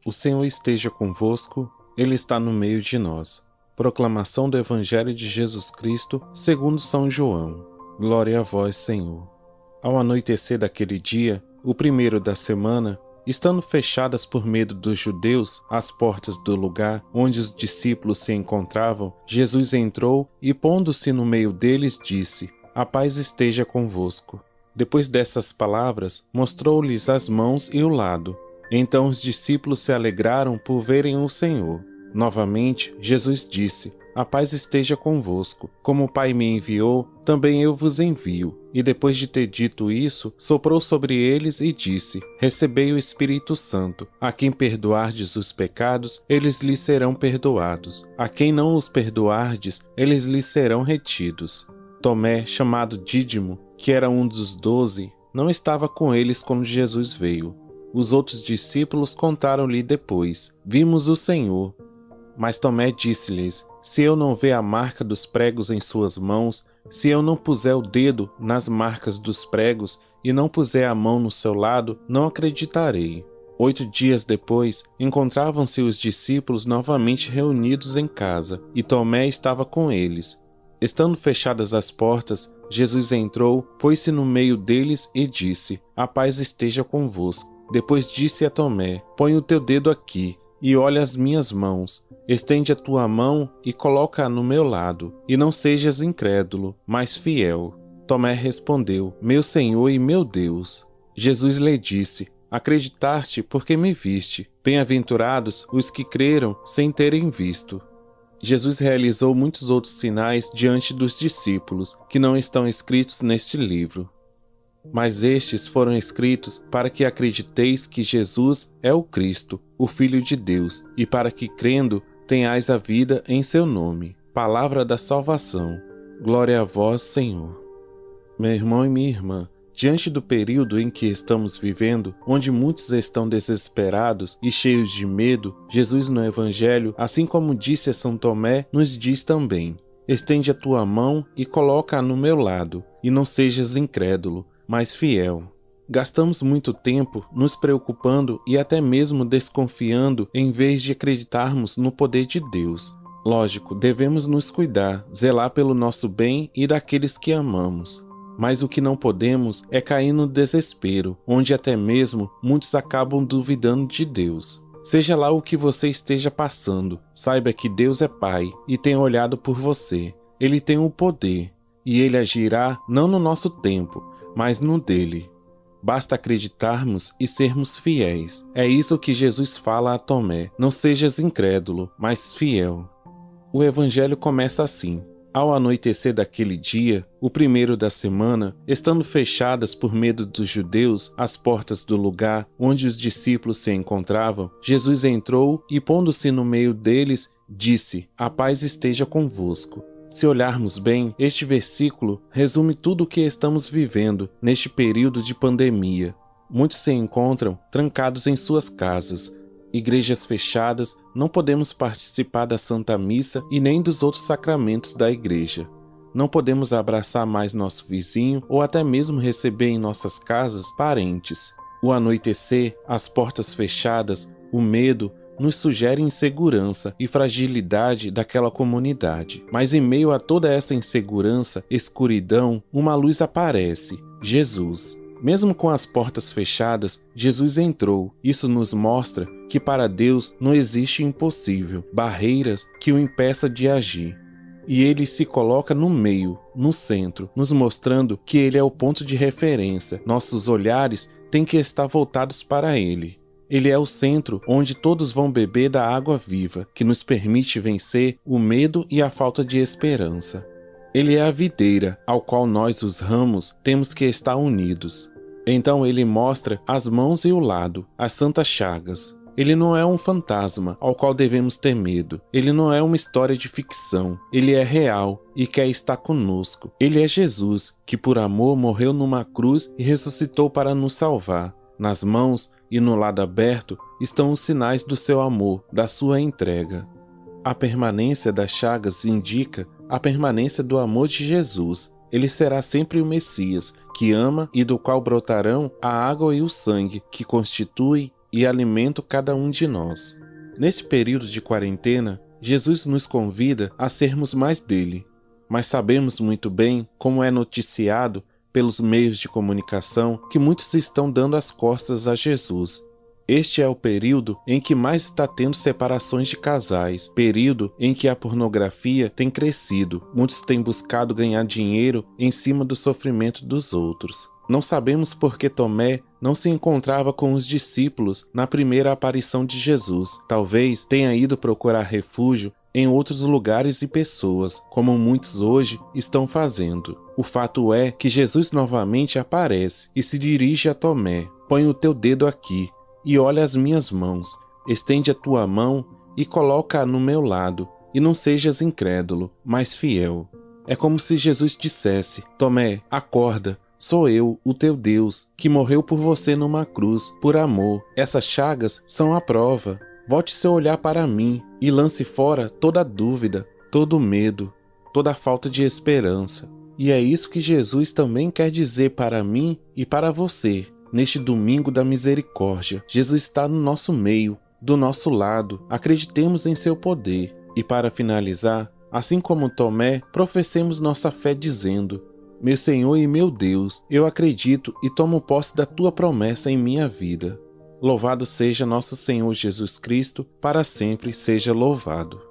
O Senhor esteja convosco, Ele está no meio de nós. Proclamação do Evangelho de Jesus Cristo, segundo São João. Glória a vós, Senhor. Ao anoitecer daquele dia, o primeiro da semana, estando fechadas por medo dos judeus as portas do lugar onde os discípulos se encontravam, Jesus entrou e, pondo-se no meio deles, disse: A paz esteja convosco. Depois dessas palavras, mostrou-lhes as mãos e o lado. Então os discípulos se alegraram por verem o Senhor. Novamente, Jesus disse: A paz esteja convosco. Como o Pai me enviou, também eu vos envio. E depois de ter dito isso, soprou sobre eles e disse: Recebei o Espírito Santo. A quem perdoardes os pecados, eles lhes serão perdoados. A quem não os perdoardes, eles lhes serão retidos. Tomé, chamado Dídimo, que era um dos 12, não estava com eles quando Jesus veio. Os outros discípulos contaram-lhe depois: Vimos o Senhor. Mas Tomé disse-lhes: Se eu não ver a marca dos pregos em suas mãos, se eu não puser o dedo nas marcas dos pregos e não puser a mão no seu lado, não acreditarei. 8 dias depois, encontravam-se os discípulos novamente reunidos em casa, e Tomé estava com eles. Estando fechadas as portas, Jesus entrou, pôs-se no meio deles e disse: A paz esteja convosco. Depois disse a Tomé: Põe o teu dedo aqui e olha as minhas mãos. Estende a tua mão e coloca-a no meu lado. E não sejas incrédulo, mas fiel. Tomé respondeu: Meu Senhor e meu Deus. Jesus lhe disse: Acreditaste porque me viste. Bem-aventurados os que creram sem terem visto. Jesus realizou muitos outros sinais diante dos discípulos, que não estão escritos neste livro. Mas estes foram escritos para que acrediteis que Jesus é o Cristo, o Filho de Deus, e para que, crendo, tenhais a vida em seu nome. Palavra da salvação. Glória a vós, Senhor. Meu irmão e minha irmã, diante do período em que estamos vivendo, onde muitos estão desesperados e cheios de medo, Jesus no Evangelho, assim como disse a São Tomé, nos diz também: Estende a tua mão e coloca-a no meu lado, e não sejas incrédulo, mas fiel. Gastamos muito tempo nos preocupando e até mesmo desconfiando em vez de acreditarmos no poder de Deus. Lógico, devemos nos cuidar, zelar pelo nosso bem e daqueles que amamos. Mas o que não podemos é cair no desespero, onde até mesmo muitos acabam duvidando de Deus. Seja lá o que você esteja passando, saiba que Deus é Pai e tem olhado por você. Ele tem o poder, e Ele agirá não no nosso tempo, mas no dele. Basta acreditarmos e sermos fiéis. É isso que Jesus fala a Tomé: Não sejas incrédulo, mas fiel. O Evangelho começa assim: Ao anoitecer daquele dia, o primeiro da semana, estando fechadas por medo dos judeus as portas do lugar onde os discípulos se encontravam, Jesus entrou e, pondo-se no meio deles, disse: A paz esteja convosco. Se olharmos bem, este versículo resume tudo o que estamos vivendo neste período de pandemia. Muitos se encontram trancados em suas casas, igrejas fechadas, não podemos participar da Santa Missa e nem dos outros sacramentos da igreja. Não podemos abraçar mais nosso vizinho ou até mesmo receber em nossas casas parentes. O anoitecer, as portas fechadas, o medo, nos sugere insegurança e fragilidade daquela comunidade. Mas em meio a toda essa insegurança, escuridão, uma luz aparece: Jesus. Mesmo com as portas fechadas, Jesus entrou. Isso nos mostra que para Deus não existe impossível, barreiras que o impeçam de agir. E Ele se coloca no meio, no centro, nos mostrando que Ele é o ponto de referência. Nossos olhares têm que estar voltados para Ele. Ele é o centro onde todos vão beber da água viva, que nos permite vencer o medo e a falta de esperança. Ele é a videira, ao qual nós, os ramos, temos que estar unidos. Então ele mostra as mãos e o lado, as santas chagas. Ele não é um fantasma ao qual devemos ter medo. Ele não é uma história de ficção. Ele é real e quer estar conosco. Ele é Jesus, que por amor morreu numa cruz e ressuscitou para nos salvar. Nas mãos e no lado aberto estão os sinais do seu amor, da sua entrega. A permanência das chagas indica a permanência do amor de Jesus. Ele será sempre o Messias, que ama e do qual brotarão a água e o sangue, que constitui e alimento cada um de nós. Nesse período de quarentena, Jesus nos convida a sermos mais dele, mas sabemos muito bem, como é noticiado pelos meios de comunicação, que muitos estão dando as costas a Jesus. Este é o período em que mais está tendo separações de casais, período em que a pornografia tem crescido, muitos têm buscado ganhar dinheiro em cima do sofrimento dos outros. Não sabemos por que Tomé não se encontrava com os discípulos na primeira aparição de Jesus. Talvez tenha ido procurar refúgio em outros lugares e pessoas, como muitos hoje estão fazendo. O fato é que Jesus novamente aparece e se dirige a Tomé. Põe o teu dedo aqui e olha as minhas mãos. Estende a tua mão e coloca-a no meu lado, e não sejas incrédulo, mas fiel. É como se Jesus dissesse: Tomé, acorda. Sou eu, o teu Deus, que morreu por você numa cruz, por amor. Essas chagas são a prova. Volte seu olhar para mim e lance fora toda dúvida, todo medo, toda falta de esperança. E é isso que Jesus também quer dizer para mim e para você. Neste domingo da misericórdia, Jesus está no nosso meio, do nosso lado. Acreditemos em seu poder. E para finalizar, assim como Tomé, professemos nossa fé dizendo: meu Senhor e meu Deus, eu acredito e tomo posse da tua promessa em minha vida. Louvado seja nosso Senhor Jesus Cristo, para sempre seja louvado.